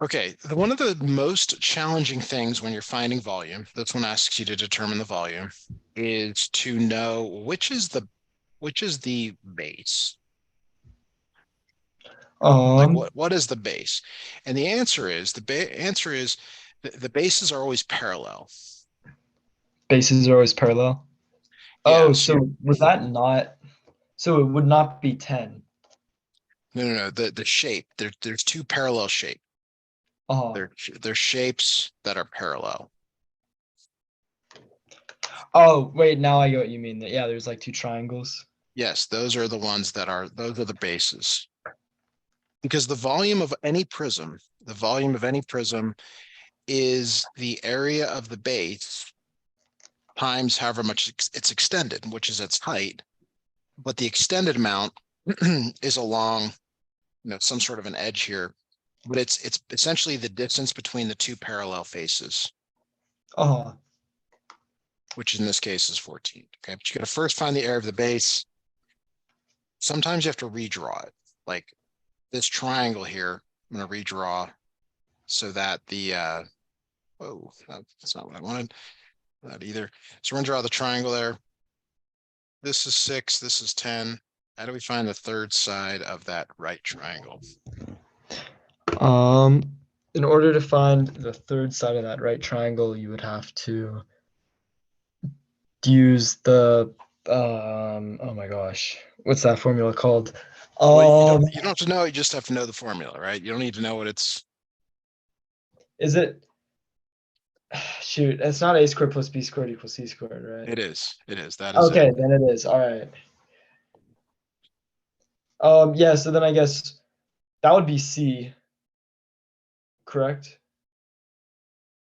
Okay, one of the most challenging things when you're finding volume, this one asks you to determine the volume, is to know which is the base. Like Um, what is the base? And the answer is answer is the bases are always parallel. Bases are always parallel. Yeah, Oh, so so would that not, so it would not be 10. no. The shape, there's two parallel shapes. Uh, They're shapes that are parallel. oh, wait, now I get what you mean. Yeah, there's like two triangles. Yes, those are the bases. Because the volume of any prism is the area of the base times however much it's extended, which is its height. But the extended amount is along, some sort of an edge here, but it's essentially the distance between the two parallel faces, Uh, which in this case is 14. Okay, but you got to first find the area of the base. Sometimes you have to redraw it, like this triangle here. I'm going to redraw so that the oh, that's not what I wanted. Not either. So we're going to draw the triangle there. This is 6, this is 10. How do we find the third side of that right triangle? um, in order to find the third side of that right triangle, you would have to use the, oh my gosh, what's that formula called? Well, Um, you don't have to know, you just have to know the formula, right? You don't need to know what it's. is it, shoot, it's not a squared plus b squared equals c squared, right? It is. It is. That is it. Okay, then it is. All right. Yeah, so then I guess that would be C, correct?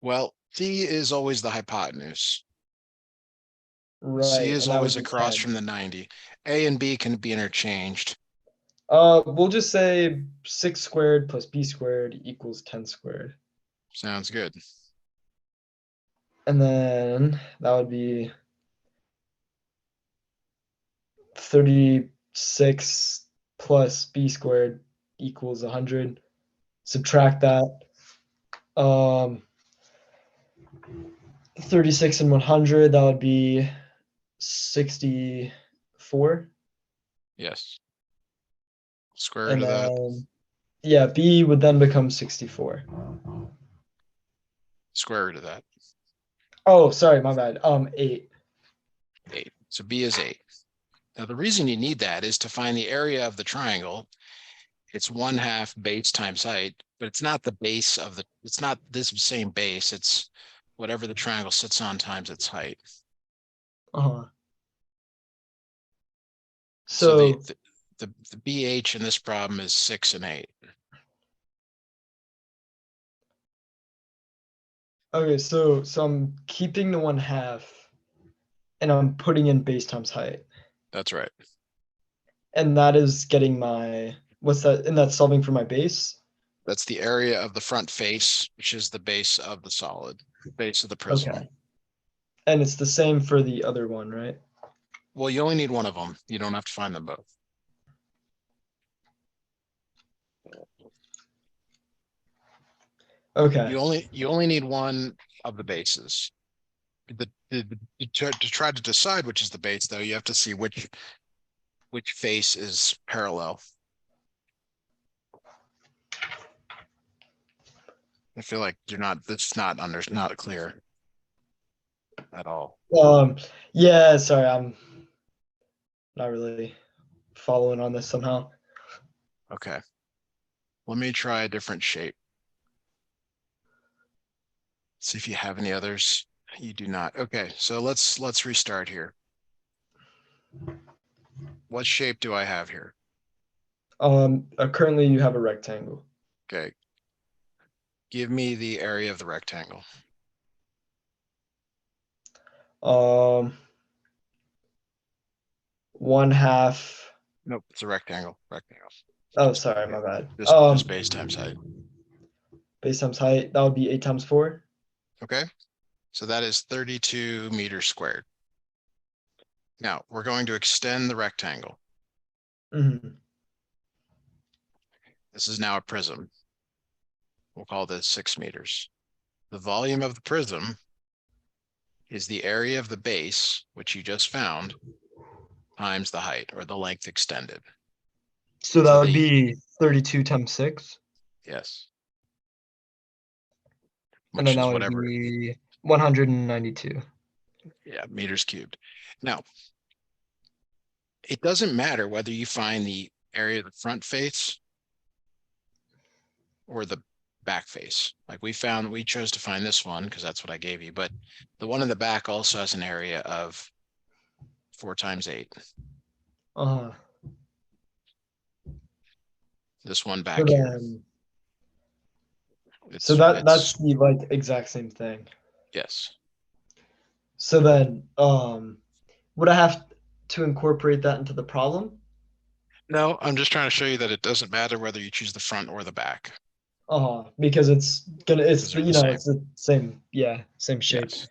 Well, C is always the hypotenuse. C Right, is and that always would be across 10. from the 90. A and B can be interchanged. We'll just say 6 squared plus b squared equals 10 squared. Sounds good. And then that would be 36 plus b squared equals 100. Subtract that. Um, 36 and 100, that would be 64. Yes. Square root And of that. then, yeah, b would then become 64. Square root of that. Oh, sorry, my bad. 8. 8. So B is 8. Now, the reason you need that is to find the area of the triangle. It's 1/2 base times height, but it's not the base of it's not this same base. It's whatever the triangle sits on times its height. Uh-huh. So So, the BH in this problem is 6 and 8. okay, so I'm keeping the 1/2 and I'm putting in base times height. That's right. And that is getting my, what's that? And that's solving for my base. That's the area of the front face, which is the base of the solid, base of the prism. Okay. And it's the same for the other one, right? Well, you only need one of them. You don't have to find them both. Okay. You only need one of the bases. To try to decide which is the base, though, you have to see which face is parallel. I feel like you're not. That's not clear at all. Um, yeah, sorry, I'm not really following on this somehow. Okay, let me try a different shape. See if you have any others. You do not. Okay, so let's restart here. What shape do I have here? Currently you have a rectangle. Okay, give me the area of the rectangle. Um, 1/2. Nope, it's a rectangle. Rectangle. Oh, Just sorry, my bad. just base times height. Base times height, that would be 8 times 4. Okay, so that is 32 meters squared. Now we're going to extend the rectangle. Mhm. This is now a prism. we'll call this 6 meters. The volume of the prism is the area of the base, which you just found, times the height or the length extended. So that So would be 32 times 6. yes. And Which then that is would whatever, be 192. yeah, meters cubed. Now, it doesn't matter whether you find the area of the front face or the back face. Like we chose to find this one because that's what I gave you, but the one in the back also has an area of 4 times 8. Uh-huh. This one So back here. then, so It's that's the like exact same thing. yes. So then, would I have to incorporate that into the problem? No, I'm just trying to show you that it doesn't matter whether you choose the front or the back Because it's because the, they're the same. it's the same, yeah, same shape. Yes.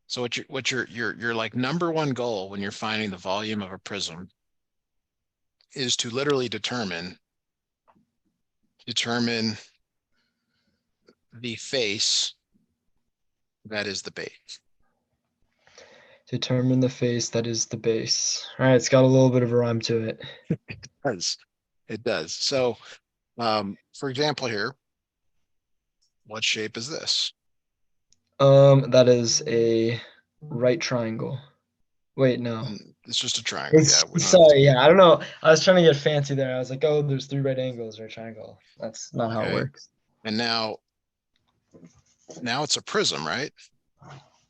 So your like number one goal when you're finding the volume of a prism is to literally determine the face that is the base. Determine the face that is the base. All right, it's got a little bit of a rhyme to it. It does. So, for example, here, what shape is this? That is a right triangle. Wait, no. It's just a triangle. It's Yeah, we don't have to. sorry, yeah, I don't know. I was trying to get fancy there. I was like, oh, there's 3 right angles or a triangle. That's not how it Okay. works. And now it's a prism, right?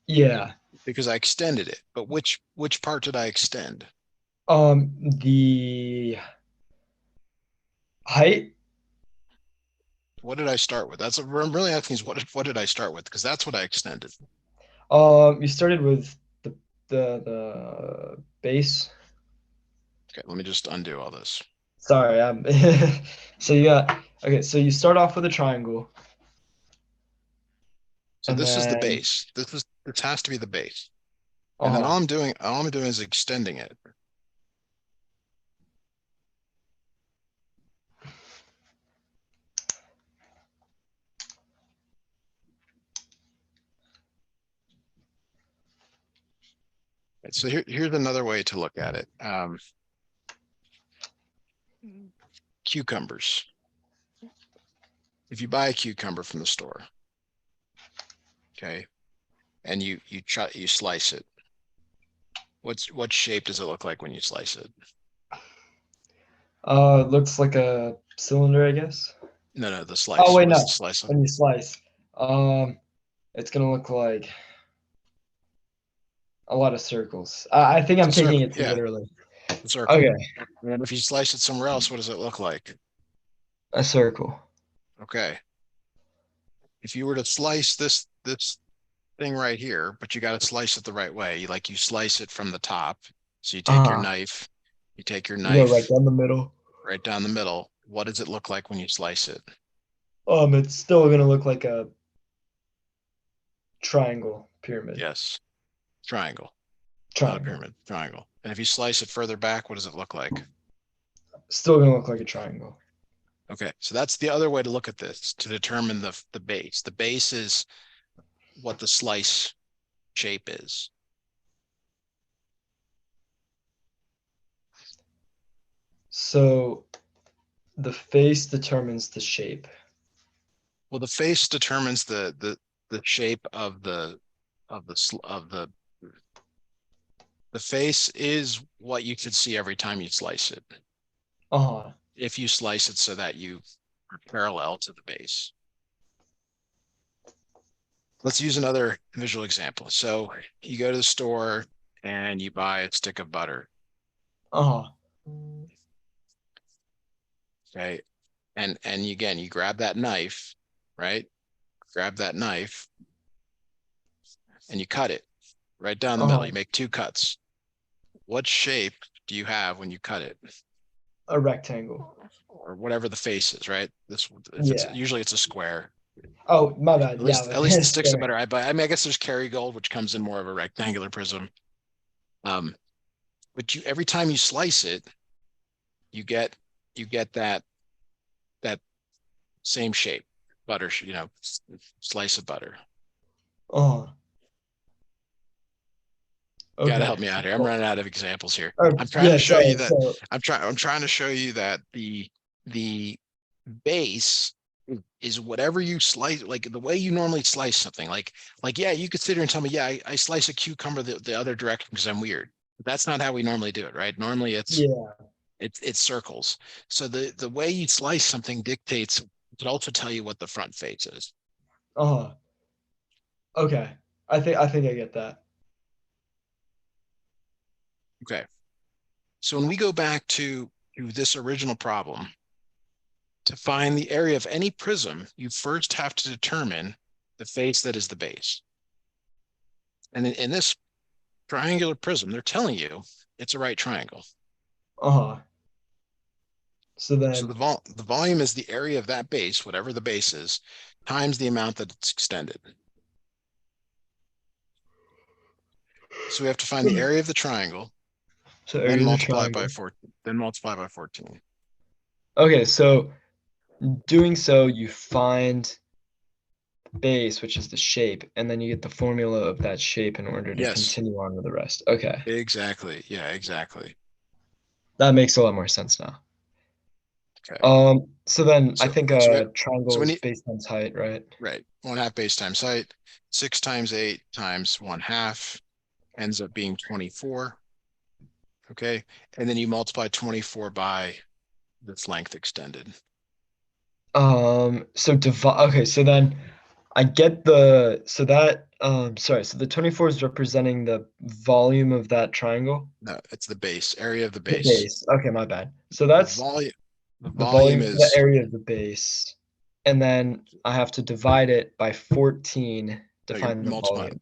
Yeah. Because I extended it. But which part did I extend? The height. What did I start with? That's what I'm really asking is what did I start with? Because that's what I extended. You started with the base. Okay, let me just undo all this. Sorry, so you got okay. So you start off with a triangle, So and this is the then base. This has to be the base. And then uh all I'm doing is extending it. Right, so here's another way to look at it. Cucumbers. If you buy a cucumber from the store, okay, and you slice it, what shape does it look like when you slice it? it looks like a cylinder, I guess. No, the Oh slice. wait, What is the no. slice of? When you slice, um, it's gonna look like a lot of circles. I think It's I'm a taking circle. it too Yeah, literally. a circle. Okay, And if you slice it somewhere else, what does it look like? a circle. Okay. If you were to slice this thing right here, but you got to slice it the right way. You slice it from the top. So Uh, you take your you go right knife down the middle. right down the middle. What does it look like when you slice it? It's still gonna look like a triangle pyramid. Yes, triangle, not a Triangle. pyramid, triangle. And if you slice it further back, what does it look like? Still gonna look like a triangle. Okay, so that's the other way to look at this to determine the base. The base is what the slice shape is. So the face determines the shape. Well, the face determines the shape of the face is what you could see every time you slice it. Uh-huh. If you slice it so that you are parallel to the base. Let's use another visual example. So you go to the store and you buy a stick of butter. Uh-huh. Okay. And again, you grab that knife, right? Grab that knife and you cut it right down the middle. Uh-huh. You make 2 cuts. What shape do you have when you cut it? A rectangle. Or whatever the face is, right? This if it's Yeah. usually it's a square. Oh, my bad. Yeah, At least the sticks are square. better. I buy. I mean, I guess there's Kerrygold, which comes in more of a rectangular prism. Um, but every time you slice it, you get that same shape. butter, slice of butter. Oh, Got to okay. help me out here. I'm running out of examples here. I'm trying to Yeah, show you sorry. that So, I'm trying to show you that the base is whatever you slice, like the way you normally slice something. Like yeah, you could sit here and tell me, yeah, I slice a cucumber the other direction because I'm weird. But that's not how we normally do it, right? Normally yeah. it's circles. So the way you slice something dictates, it could also tell you what the front face is. Oh, okay. I think I get that. Okay. So when we go back to this original problem, to find the area of any prism, you first have to determine the face that is the base. And in this triangular prism, they're telling you it's a right triangle. Uh-huh. So So then, the volume is the area of that base, whatever the base is, times the amount that it's extended. So we have to find the area of the triangle, so then area of the multiply it by triangle. 4, then multiply by 14. Okay, so doing so, you find base, which is the shape, and then you get the formula of that shape in order to Yes, continue on with the rest. Okay, exactly. Yeah, exactly. that makes a lot more sense now. Okay. So then I So think so we, a triangle so when is you base times height, right? right, 1/2 base times height, 6 times 8 times 1/2 ends up being 24. Okay. And then you multiply 24 by this length extended. So divide. Okay, so then I get the so that sorry, so the 24 is representing the volume of that triangle. No, it's the base, area of the The base. base. Okay, my bad. So The that's volume, the the volume volume, the is, area of the base, and then I have to divide it by 14 to no, you're find the volume.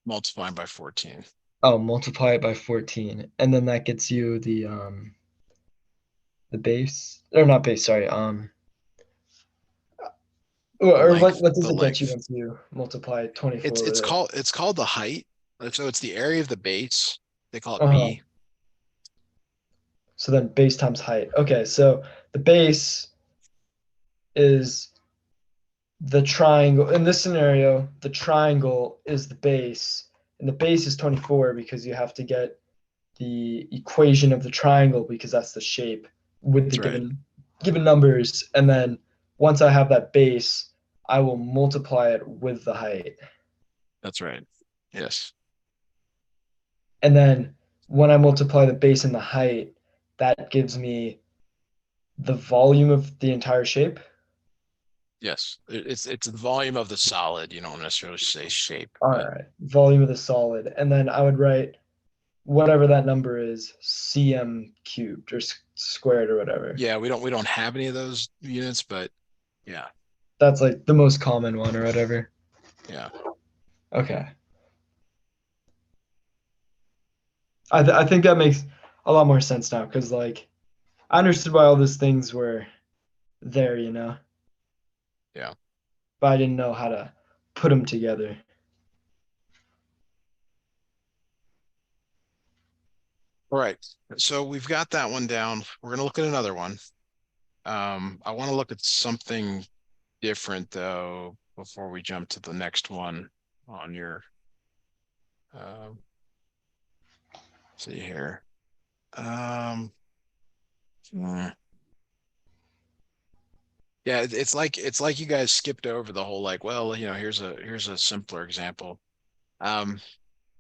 multiplying by 14. Oh, multiply it by 14, and then that gets you the base, or not base, sorry, The or length, what does the it get you length. once you multiply 24 with it? It's called the height. So it's the area of the base. They call it Uh-huh. B. So then base times height. Okay, so the base is the triangle. In this scenario, the triangle is the base, and the base is 24 because you have to get the equation of the triangle because that's the shape with the That's right. given numbers, and then once I have that base, I will multiply it with the height. That's right. Yes. And then when I multiply the base and the height, that gives me the volume of the entire shape. Yes. It's the volume of the solid. You don't necessarily say shape, All but right, volume of the solid. And then I would write whatever that number is, cm cubed or squared or whatever. yeah, we don't have any of those units, but yeah, That's like the most common one or whatever. yeah. Okay. I think that makes a lot more sense now because like I understood why all those things were there, Yeah. but I didn't know how to put them together. All right. So we've got that one down. We're going to look at another one. I want to look at something different though before we jump to the next one on your um see here. Um hmm. Yeah, it's like you guys skipped over the whole like, well, here's a simpler example. Um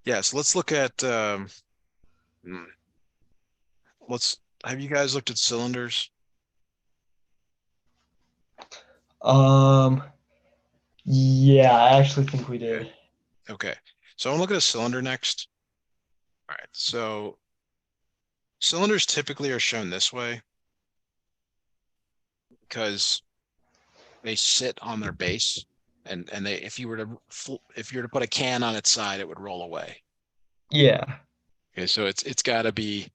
yes, let's look at hmm, let's have you guys looked at cylinders? Um, yeah, I actually think we Okay. did. Okay. So I'm gonna look at a cylinder next. All right. So cylinders typically are shown this way because they sit on their base, and they if you were to put a can on its side, it would roll away. Yeah. Okay, so it's got to be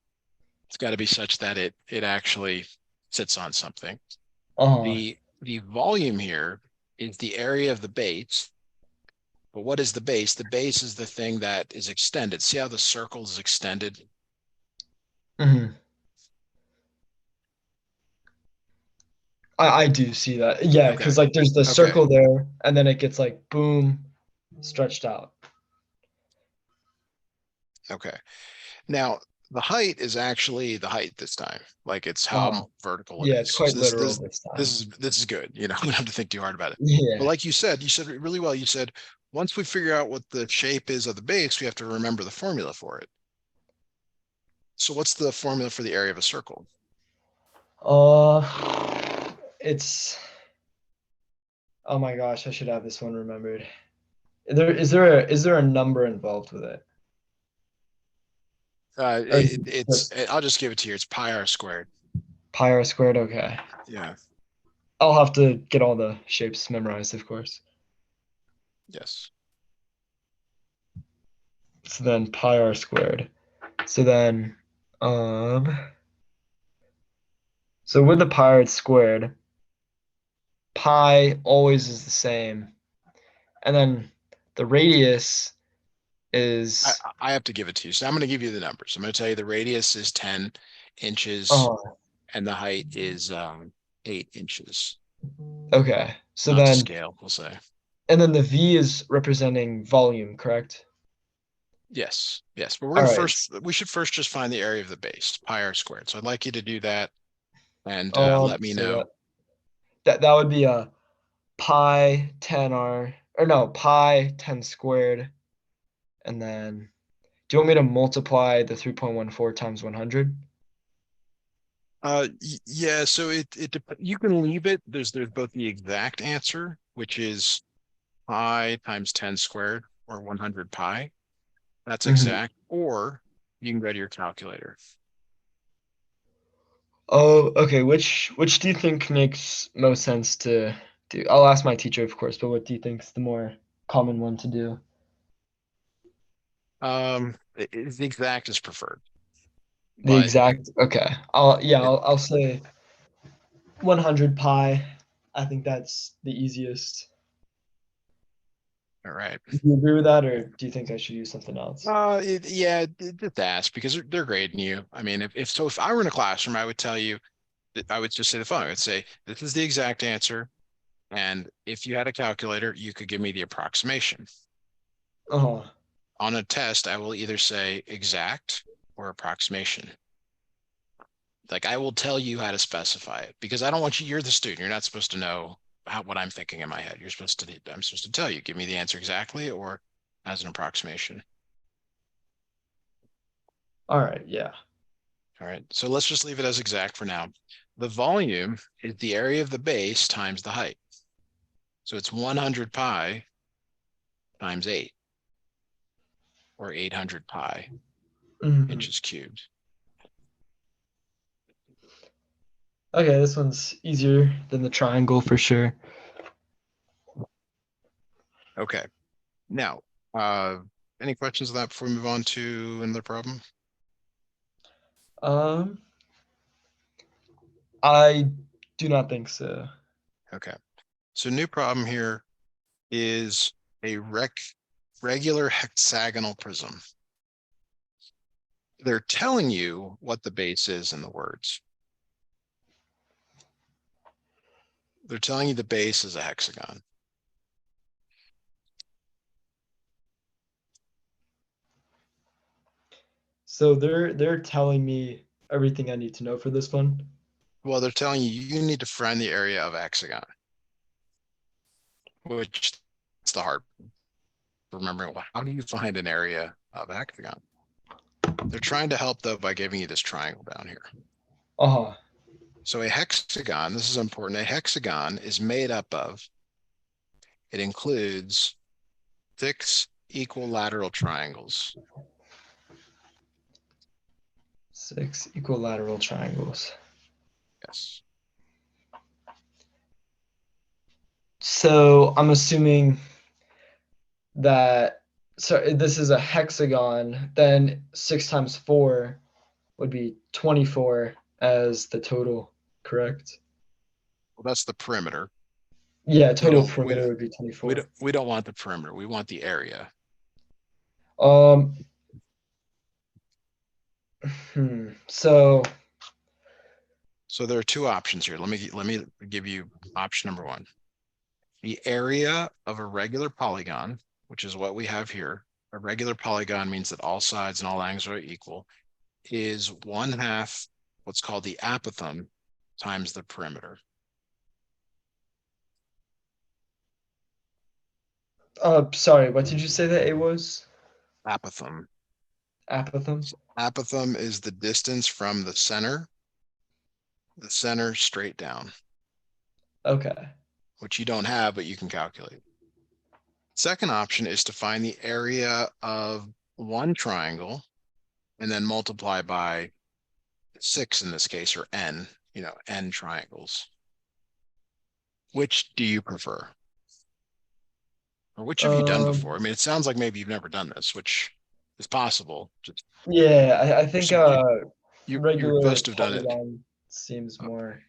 such that it actually sits on something. Uh-huh. The volume here is the area of the base. But what is the base? The base is the thing that is extended. See how the circle is extended? Hmm. I do see that. Yeah, Okay, because like there's the okay, circle there, and then it gets like boom, stretched out. okay. Now, the height is actually the height this time. Like it's how Uh, vertical it yeah, it's is. quite So this literal this this this time. is this is good. You know, we don't have to think too hard about it. But Yeah. like you said it really well. You said once we figure out what the shape is of the base, we have to remember the formula for it. So what's the formula for the area of a circle? Uh, it's oh my gosh, I should have this one remembered. Is there a number involved with it? Or is it It's just I'll just give it to you. It's pi r squared. pi r squared? Okay. Yeah. I'll have to get all the shapes memorized, of course. Yes. So then pi r squared. So then, um, so with the pi r squared, pi always is the same, and then the radius I is I have to give it to you. So I'm going to give you the numbers. I'm going to tell you the radius is 10 inches uh and the height is 8 inches. okay. So Not to then, scale, we'll say. and then the v is representing volume, correct? Yes, yes. But All right. we should first just find the area of the base, pi r squared. So I'd like you to do that and let me So know. that would be a pi 10 r, or no, pi 10 squared, and then do you want me to multiply the 3.14 times 100? Yeah, so you can leave it. There's both the exact answer, which is pi times 10 squared or 100 pi. That's Hmm. exact. Or you can go to your calculator. Oh, okay. Which do you think makes most sense to do? I'll ask my teacher, of course, but what do you think is the more common one to do? The exact is preferred, The but exact, okay. I'll say 100 pi. I think that's the easiest. all right. Do you agree with that, or do you think I should use something else? Yeah, just ask because they're grading you. I mean, if I were in a classroom, I would tell you that I would just say the following. I would say, this is the exact answer. And if you had a calculator, you could give me the approximation. Oh, On a test, I will either say exact or approximation. Like I will tell you how to specify it because I don't want you, you're the student. You're not supposed to know what I'm thinking in my head. I'm supposed to tell you, give me the answer exactly or as an approximation. all right. Yeah. All right, so let's just leave it as exact for now. The volume is the area of the base times the height. So it's 100 pi times 8, or 800 pi Mhm. inches cubed. Okay, this one's easier than the triangle for sure. Okay, now, uh, any questions on that before we move on to another problem? Um, I do not think so. Okay, so new problem here is a regular hexagonal prism. They're telling you what the base is in the words. They're telling you the base is a hexagon. So they're telling me everything I need to know for this one. Well, they're telling you you need to find the area of a hexagon, which is the hard remembering. Well, how do you find an area of a hexagon? They're trying to help though by giving you this triangle down here. Uh-huh. So a hexagon, this is important. A hexagon is made up of, it includes 6 equilateral triangles. 6 equilateral triangles. Yes. So I'm assuming that so this is a hexagon, then 6 times 4 would be 24 as the total, correct? Well, that's the perimeter. Yeah, We total don't we perimeter would be we 24. don't we don't want the perimeter. We want the area. Um, So So there are two options here. Let me give you option number one. The area of a regular polygon, which is what we have here. A regular polygon means that all sides and all angles are equal, is 1/2 what's called the apothem times the perimeter. Sorry, what did you say that it was? Apothem. Apothem? Apothem is the distance from the center straight down, Okay. which you don't have, but you can calculate. Second option is to find the area of one triangle and then multiply by 6 in this case, or n, n triangles. Which do you prefer? Or which have you done before? I mean, it sounds like maybe you've never done this, which is possible. Just Yeah, I think you're regular supposed to have done it. polygon seems more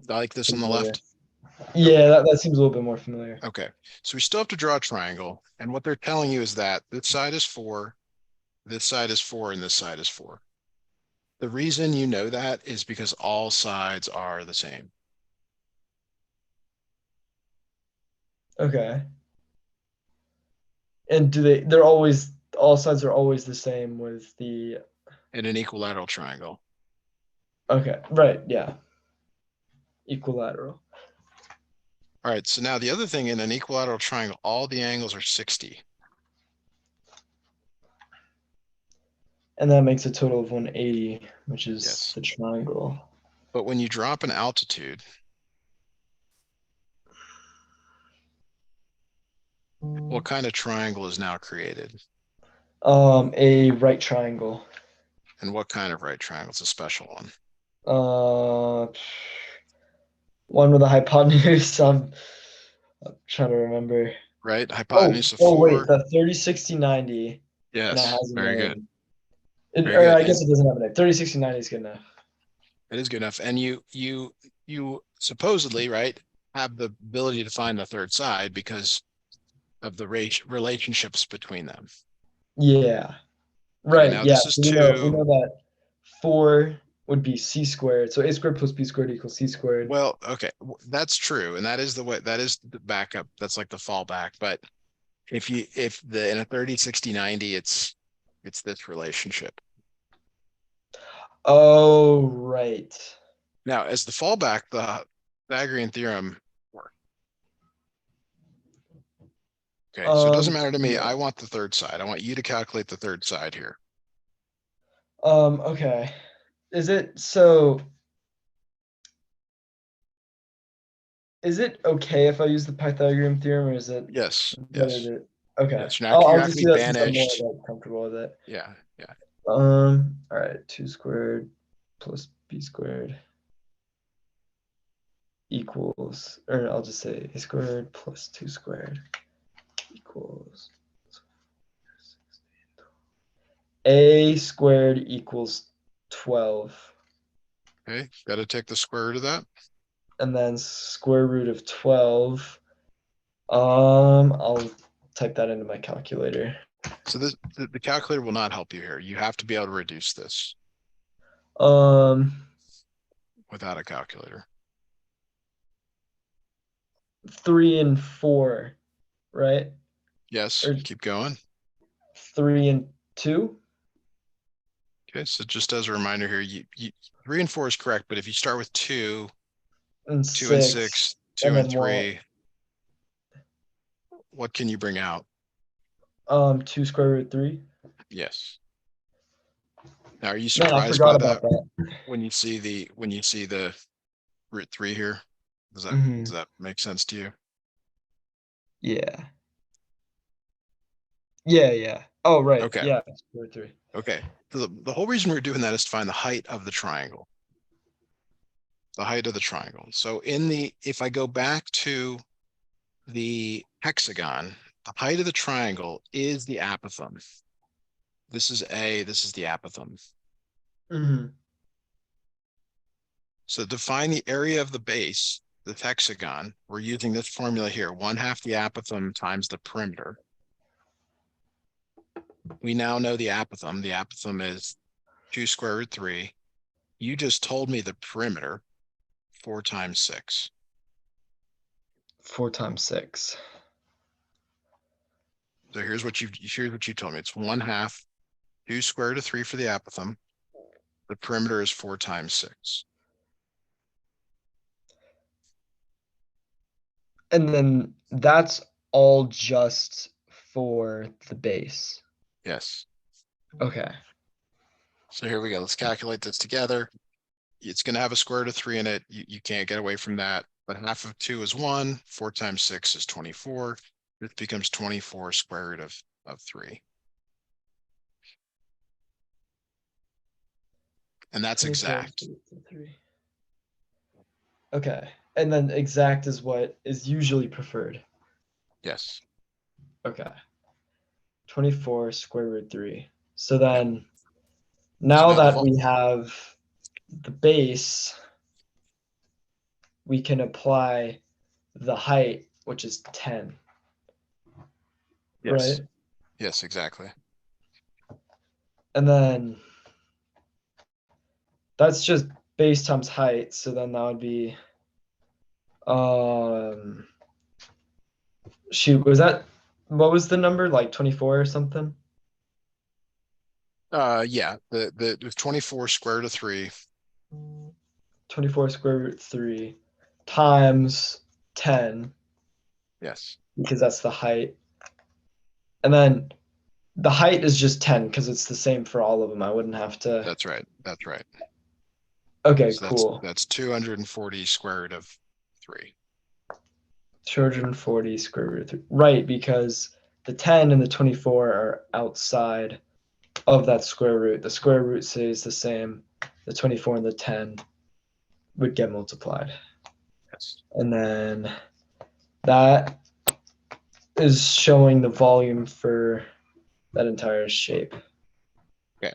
Like this on the familiar. left. Yeah, that seems a little bit more familiar. Okay, so we still have to draw a triangle, and what they're telling you is that this side is 4, this side is 4, and this side is 4. The reason you know that is because all sides are the same. Okay. And they're always, all sides are always the same with the, In an equilateral triangle. okay, right, yeah. Equilateral. All right, so now the other thing, in an equilateral triangle, all the angles are 60. And that makes a total of 180, which is Yes. the triangle. But when you drop an altitude, what kind of triangle is now created? A right triangle. And what kind of right triangle? It's a special one. One with a hypotenuse. I'm trying to remember. Right? Hypotenuse of Wait, 4. the 30, 60, 90. And it Yes, has a very good. name. Very Or good. I guess it doesn't have a name. 30, 60, 90 is good enough. It is good enough. And you supposedly, right, have the ability to find the third side because of the relationships between them. Yeah. Okay, Right. now Yeah. this is So we 2. know that 4 would be c squared. So a squared plus b squared equals c squared. Well, okay, that's true, and that is the way, that is the backup. That's like the fallback. But if in a 30, 60, 90, it's this relationship. Oh, right. Now, as the fallback, the Pythagorean theorem works. Okay, so it doesn't matter to me. Yeah. I want the third side. I want you to calculate the third side here. Okay. Is it so? Is it okay if I use the Pythagorean theorem, or is it Yes, better yes, to? Okay, yes. You're I'll not just gonna do be that since I'm more banished. like comfortable with it. Yeah, yeah. All right, 2 squared plus b squared equals, or I'll just say a squared plus 2 squared equals a squared equals 12. Okay, got to take the square root of that. And then square root of 12. I'll type that into my calculator. So the calculator will not help you here. You have to be able to reduce this Um, without a calculator. 3 and 4, right? Yes, Or keep going. 3 and 2. Okay, so just as a reminder here, you 3 and 4 is correct, but if you start with 2, And 2 and 6, 6, 2 and and then 3, what can you bring out? 2 square root 3. Yes. Now, are you Man, I surprised forgot by about that that. when you see the root 3 here? Does that make sense to you? Yeah. Yeah. Oh, right. Okay. Yeah, square root 3. Okay. So the whole reason we're doing that is to find the height of the triangle. The height of the triangle. So if I go back to the hexagon, the height of the triangle is the apothem. This is the apothem. So to find the area of the base, the hexagon, we're using this formula here, 1/2 the apothem times the perimeter. We now know the apothem. The apothem is 2 square root 3 You just told me the perimeter, 4 times 6. 4 times 6. So here's what you told me. It's 1/2, 2 square root of 3 for the apothem. The perimeter is 4 times 6. And then that's all just for the base. Yes. Okay. So here we go. Let's calculate this together. It's going to have a square root of 3 in it. You can't get away from that. But half of 2 is 1. 4 times 6 is 24. This becomes 24 square root of 3. And that's 24 exact. 3. Okay. And then exact is what is usually preferred. Yes. Okay. 24 square root 3. So Yep. then So now now that we have the base, we can apply the height, which is 10. yes. Right? Yes, exactly. And then that's just base times height. So then that would be shoot, was that what was the number? Like 24 or something? Yeah, the 24 square root of 3. 24 square root 3 times 10, Yes, because that's the height. And then the height is just 10 because it's the same for all of them. I wouldn't have to. that's right. That's right. Okay, So cool. that's 240 square root of 3. 240 square root of 3. Right, because the 10 and the 24 are outside of that square root. The square root stays the same. The 24 and the 10 would get multiplied. Yes. And then that is showing the volume for that entire shape. Okay.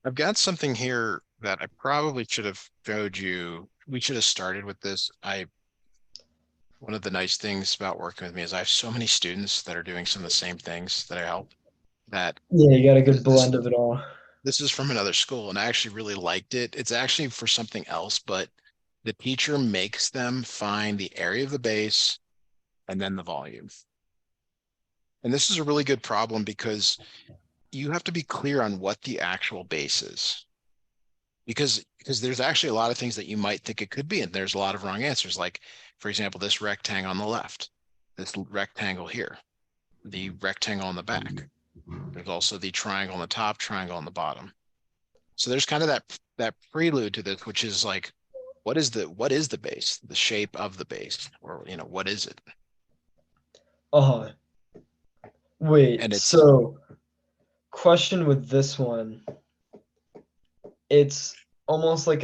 I've got something here that I probably should have showed you. We should have started with this. One of the nice things about working with me is I have so many students that are doing some of the same things that I help, that Yeah, you got a good this blend of it all. this is from another school and I actually really liked it. It's actually for something else, but the teacher makes them find the area of the base and then the volume. And this is a really good problem because you have to be clear on what the actual base is. Because there's actually a lot of things that you might think it could be, and there's a lot of wrong answers. Like, for example, this rectangle on the left, this rectangle here, the rectangle on the back. There's also the triangle on the top, triangle on the bottom. So there's kind of that prelude to this, which is like, what is the base, the shape of the base, or what is it? Uh-huh. Wait, And it's so question with this one, it's almost like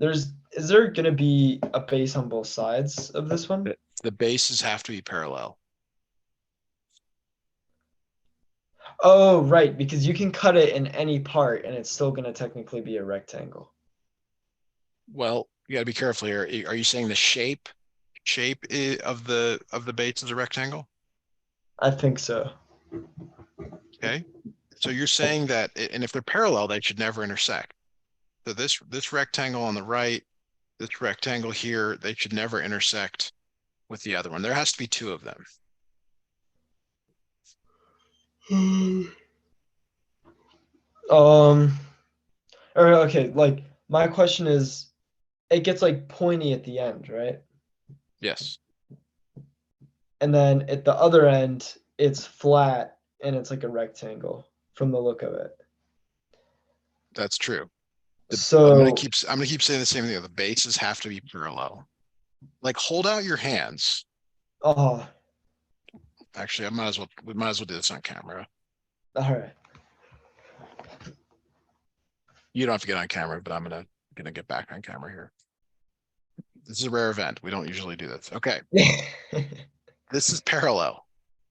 is there gonna be a base on both sides of this one? the bases have to be parallel. Oh, right, because you can cut it in any part and it's still gonna technically be a rectangle. Well, you got to be careful here. Are you saying the shape of the base is a rectangle? I think so. Okay. So you're saying that, and if they're parallel, they should never intersect. So this rectangle on the right, this rectangle here, they should never intersect with the other one. There has to be two of them. Um, or okay, like my question is it gets like pointy at the end, right? Yes, And then at the other end, it's flat and it's like a rectangle from the look of it. that's true. So, I'm gonna keep saying the same thing. The bases have to be parallel. Like hold out your hands. oh, Actually, we might as well do this on camera. all right. You don't have to get on camera, but I'm gonna get back on camera here. This is a rare event. We don't usually do this. Okay. This is parallel.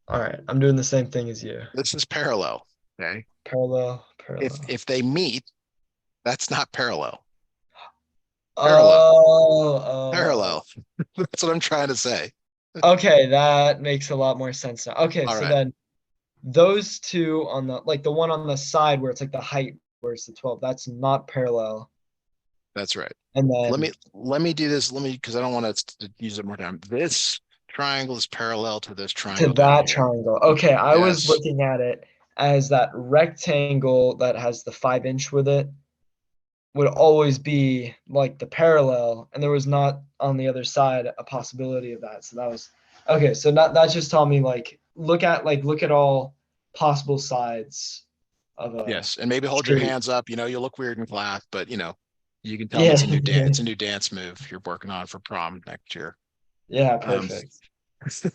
All right, I'm doing the same thing as you. This is parallel. Okay. Parallel, If parallel. if they meet, that's not parallel. Parallel. Oh, Parallel. That's what I'm trying to say. okay, that makes a lot more sense now. Okay, All so right. then those two on the like the one on the side where it's like the height where's the 12? That's not parallel. That's right. And Let then me do this. Because I don't want to use it more time. This triangle is parallel to this to triangle down that here. triangle. Okay, I was Yes. looking at it as that rectangle that has the 5 inch with it would always be like the parallel, and there was not on the other side a possibility of that. So that was okay. So that just taught me look at all possible sides of a Yes. And maybe hold your shape. hands up. You'll look weird in class, but you can tell them Yeah. it's a new dance move you're working on for prom next year. Yeah, Um, perfect.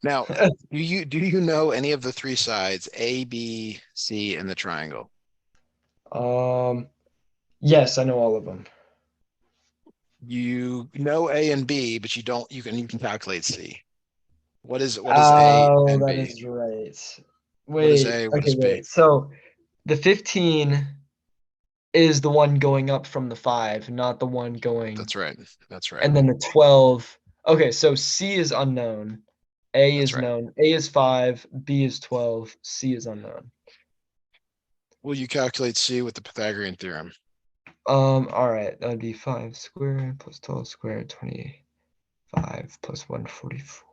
now, do you know any of the three sides, A, B, C, and the triangle? Um, yes, I know all of them. You know A and B, but you can calculate C. What is A Oh, and that B? is right. What is Wait, A? What okay, is B? wait. So the 15 is the one going up from the 5, not the one going. That's right. That's right. And then the 12. Okay, so C is unknown. A That's is right. known. A is 5, B is 12, C is unknown. Will you calculate C with the Pythagorean theorem? All right, that would be 5 squared plus 12 squared, 25 plus 144.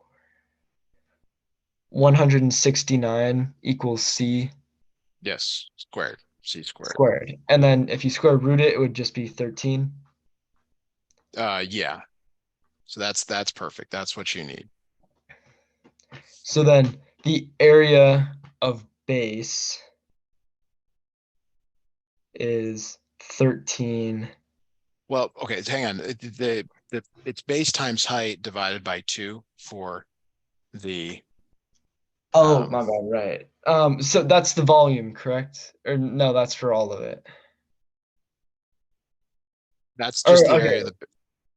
169 equals C Yes, squared. C squared. squared. And then if you square root it, it would just be 13. Yeah. So that's perfect. That's what you need. So then the area of base is 13. Well, okay, hang on. It's base times height divided by 2 for the Oh, um my bad, right. So that's the volume, correct? Or no, that's for all of it. that's Or just the area okay.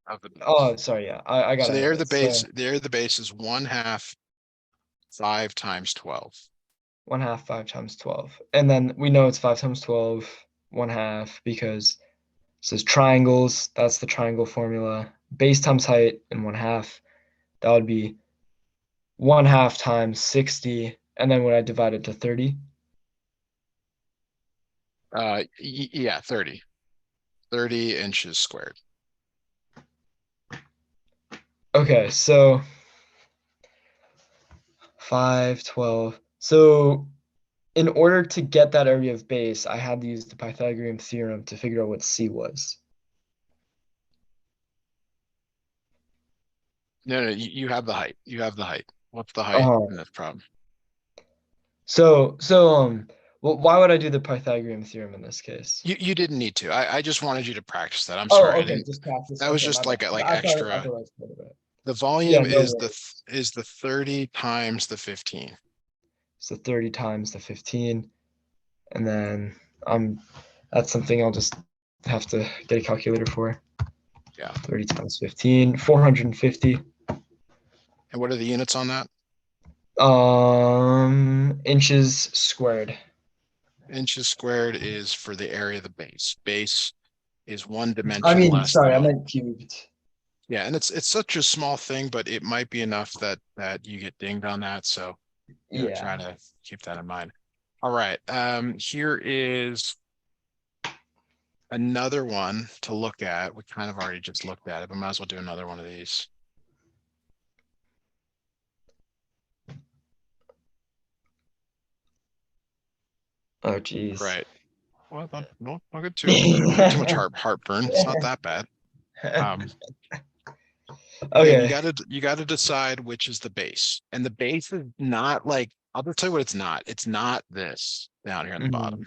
of the base. Oh, sorry, yeah. I got So the area ahead. of the base, So the area of the base is 1/2 5 times 12. 1/2 5 times 12. And then we know it's 5 times 12, 1/2, because it says triangles. That's the triangle formula. Base times height and 1/2. That would be 1/2 times 60. And then when I divide it to 30. Yeah, 30. 30 inches squared. Okay, so 5, 12. So in order to get that area of base, I had to use the Pythagorean theorem to figure out what C was. No, no, you have the height. You have the height. What's the height Uh, in this problem? why would I do the Pythagorean theorem in this case? You didn't need to. I just wanted you to practice that. I'm sorry. Oh, I okay, didn't. just practice. That was Okay, my just bad. like I thought extra. that was part of it. The Yeah, volume no is worries. the 30 times the 15. So 30 times the 15, and then that's something I'll just have to get a calculator for. Yeah. 30 times 15, 450. And what are the units on that? Inches squared. Inches squared is for the area of the base. Base is one I dimension mean, less sorry, I than. meant cubed. Yeah, and it's such a small thing, but it might be enough that you get dinged on that. So, try Yeah. to keep that in mind. All right. Here is another one to look at. We kind of already just looked at it, but might as well do another one of these. Oh, geez. Right. Well, don't get too much heartburn. It's not that bad. Um, again, you Okay. gotta you gotta decide which is the base. And the base is not like, I'll just tell you what it's not. It's not this down here on the Mhm. bottom.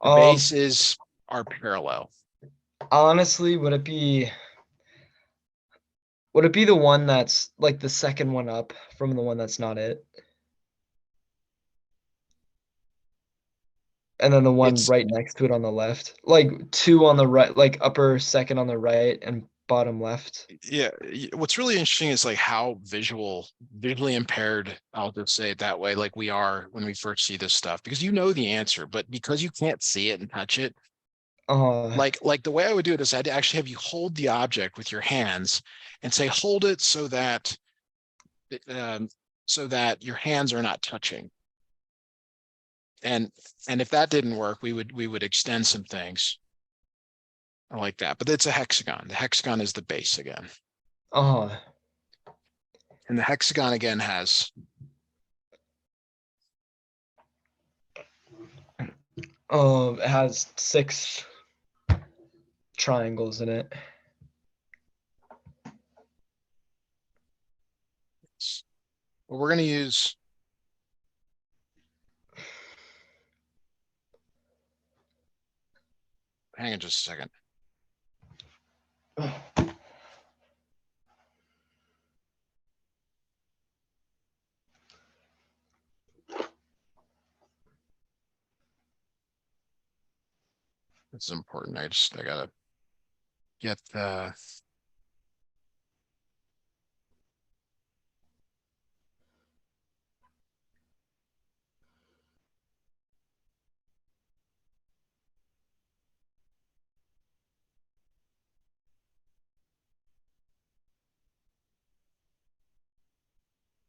The Um, base is our parallel. honestly, would it be the one that's like the second one up from the one that's not it? And then the one It's right next to it on the left? Like two on the right, like upper second on the right and bottom left. Yeah, what's really interesting is like how visually impaired, I'll just say it that way, like we are when we first see this stuff, because you know the answer, but because you can't see it and touch it, Uh, like the way I would do it is I'd actually have you hold the object with your hands and say hold it um, so that your hands are not touching. And if that didn't work, we would extend some things like that. But it's a hexagon. The hexagon is the base again. Oh, And the hexagon again has it has 6 triangles in it. well, we're going to use hang on just a second. This is important. I gotta get the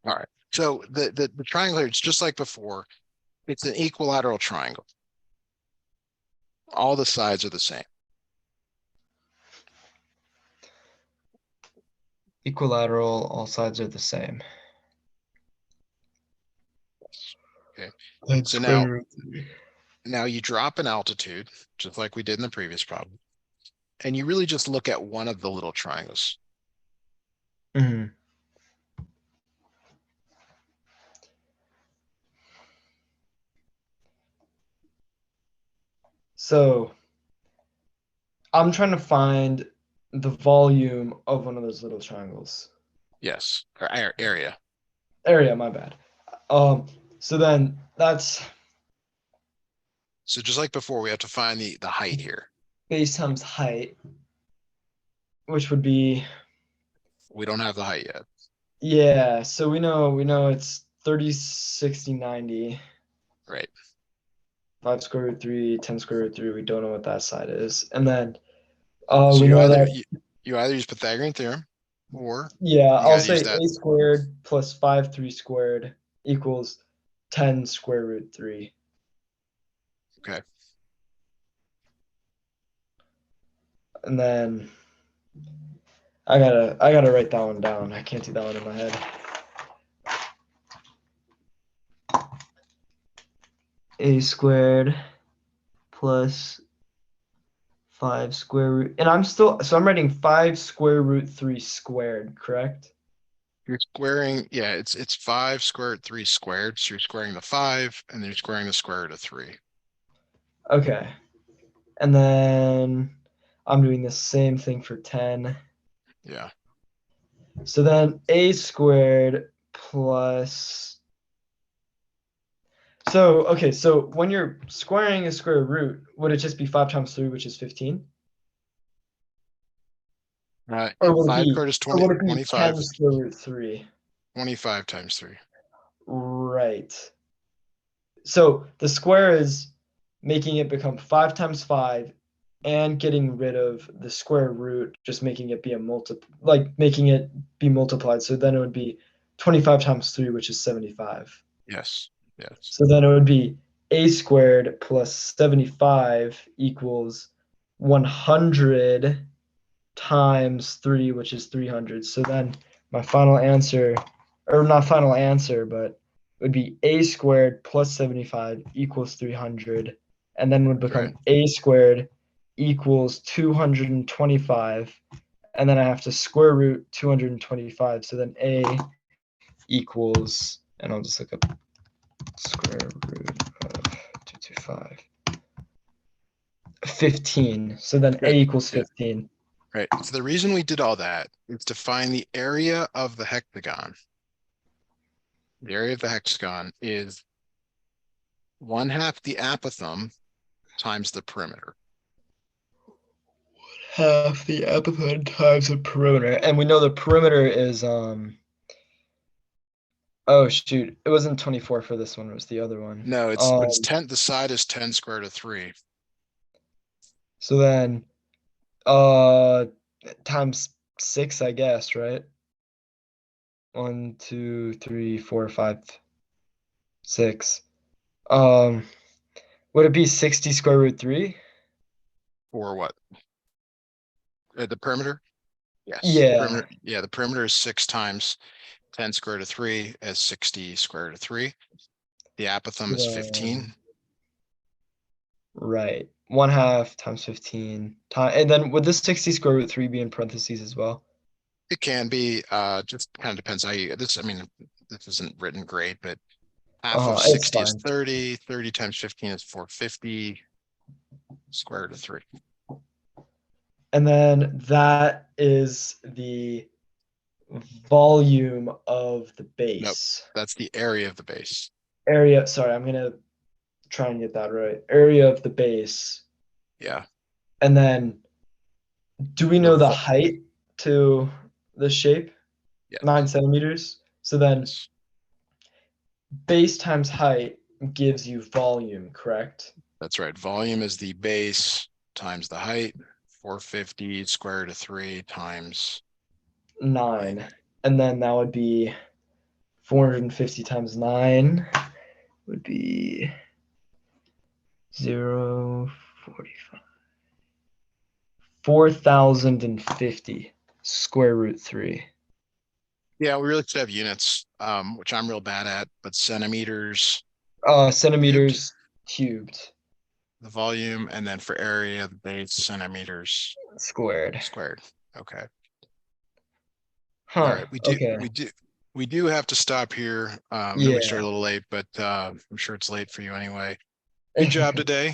all right. So the triangle here, it's just like before. It's an equilateral triangle. All the sides are the same. Equilateral, all sides are the same. Okay. That's So now you drop an altitude, just like we did in the previous problem. And you really just look at one of the little triangles. Mhm. So I'm trying to find the volume of one of those little triangles. Yes. Or area. Area, my bad. So then that's So just like before, we have to find the height here. base times height, which would be, We don't have the height yet. yeah, so we know it's 30, 60, 90, Right. 5 square root 3, 10 square root 3. We don't know what that side is. And then So we you know either that, you either use Pythagorean theorem or yeah, you I'll got to use say that. a squared plus 5 3 squared equals 10 square root 3. Okay. And then I gotta write that one down. I can't do that one in my head. A squared plus 5 square root, and I'm writing 5 square root 3 squared, correct? You're squaring, yeah, it's 5 square root 3 squared. So you're squaring the 5 and then you're squaring the square root of 3. Okay. And then I'm doing the same thing for 10. Yeah. So then a squared plus. So, okay, so when you're squaring a square root, would it just be 5 times 3, which is 15? Or would it 5 be, squared is or 20, would it be 10 25, square root 3? 25 times 3. Right. So the square is making it become 5 times 5 and getting rid of the square root, just making it be making it be multiplied. So then it would be 25 times 3, which is 75. Yes. Yes. So then it would be a squared plus 75 equals 100 times 3, which is 300. So then my final answer, or not final answer, but it would be a squared plus 75 equals 300, and then would That's right. become a squared equals 225, and then I have to square root 225. So then a equals, and I'll just look up square root of 225. 15. So then a Good. equals Good. 15. Right. So the reason we did all that is to find the area of the hexagon. The area of the hexagon is 1/2 the apothem times the perimeter. Half the apothem times the perimeter. And we know the perimeter is oh shoot, it wasn't 24 for this one, it was the other one. No, it's 10. The side is 10 square root of 3. So then uh times 6, I guess, right? 1, 2, 3, 4, 5, 6. Would it be 60 square root 3? Or what? The perimeter? Yes, Yeah. perimeter. Yeah, the perimeter is 6 times 10 square root of 3 as 60 square root of 3. The apothem So is then, 15. right. 1/2 times 15 time, and then would this 60 square root 3 be in parentheses as well? It can be, just kind of depends how you, this, I mean, this isn't written great, but half of It's 60 is fine. 30, 30 times 15 is 450 square root of 3. And then that is the volume of the Nope, base. that's the area of the base. Area, sorry, I'm gonna try and get that right. Area of the base. Yeah, And then do we the know the vol, height to the shape? yes, 9 centimeters. So then yes, base times height gives you volume, correct? that's right. Volume is the base times the height, 450 square root of 3 times height. 9. And then that would be 450 times 9 would be 0, 45. 4,050 square root 3. Yeah, we really should have units, which I'm real bad at, but centimeters cubed, Centimeters cubed the volume, and then for area, the base centimeters squared. squared. Okay. All Huh. right. Okay. We do have to stop here. I know we Yeah. started a little late, but I'm sure it's late for you anyway. Good job today.